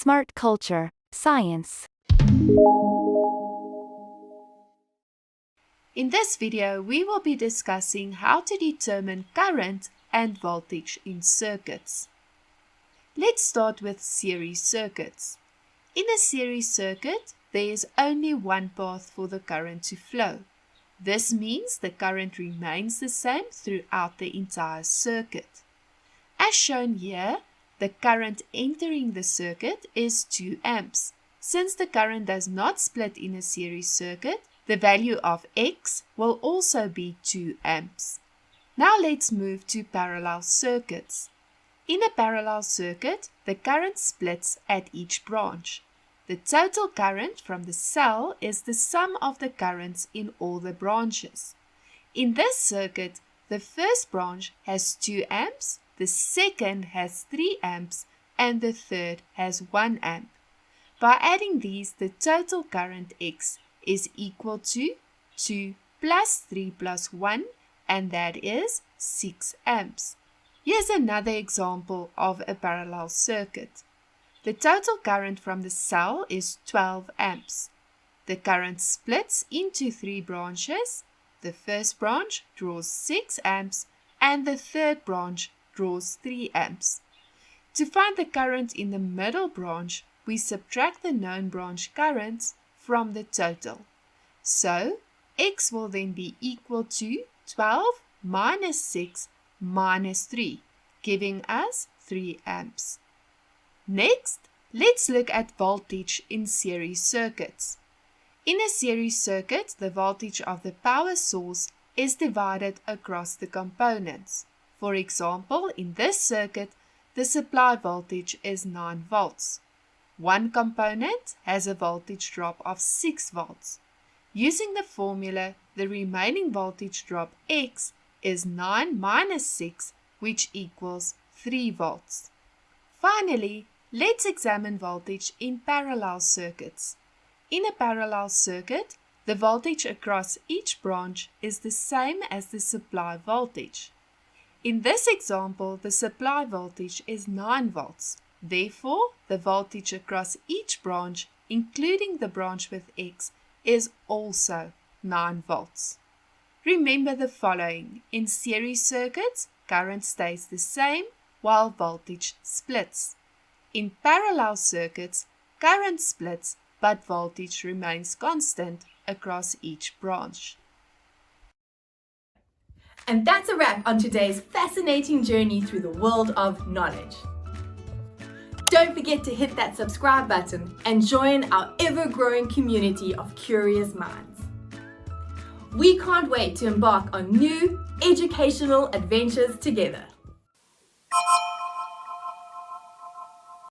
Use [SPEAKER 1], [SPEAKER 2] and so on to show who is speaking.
[SPEAKER 1] Smart Culture, Science.
[SPEAKER 2] In this video, we will be discussing how to determine current and voltage in circuits. Let's start with series circuits. In a series circuit, there is only one path for the current to flow. This means the current remains the same throughout the entire circuit. As shown here, the current entering the circuit is 2 amps. Since the current does not split in a series circuit, the value of X will also be 2 amps. Now let's move to parallel circuits. In a parallel circuit, the current splits at each branch. The total current from the cell is the sum of the currents in all the branches. In this circuit, the first branch has 2 amps, the second has 3 amps, and the third has 1 amp. By adding these, the total current X is equal to 2 plus 3 plus 1, and that is 6 amps. Here's another example of a parallel circuit. The total current from the cell is 12 amps. The current splits into 3 branches. The first branch draws 6 amps and the third branch draws 3 amps. To find the current in the middle branch, we subtract the known branch currents from the total. So, X will then be equal to 12 minus 6 minus 3, giving us 3 amps. Next, let's look at voltage in series circuits. In a series circuit, the voltage of the power source is divided across the components. For example, in this circuit, the supply voltage is 9 volts. One component has a voltage drop of 6 volts. Using the formula, the remaining voltage drop X is 9 minus 6, which equals 3 volts. Finally, let's examine voltage in parallel circuits. In a parallel circuit, the voltage across each branch is the same as the supply voltage. In this example, the supply voltage is 9 volts. Therefore, the voltage across each branch, including the branch with X, is also 9 volts. Remember the following. In series circuits, current stays the same while voltage splits. In parallel circuits, current splits but voltage remains constant across each branch.
[SPEAKER 3] And that's a wrap on today's fascinating journey through the world of knowledge. Don't forget to hit that subscribe button and join our ever-growing community of curious minds. We can't wait to embark on new educational adventures together.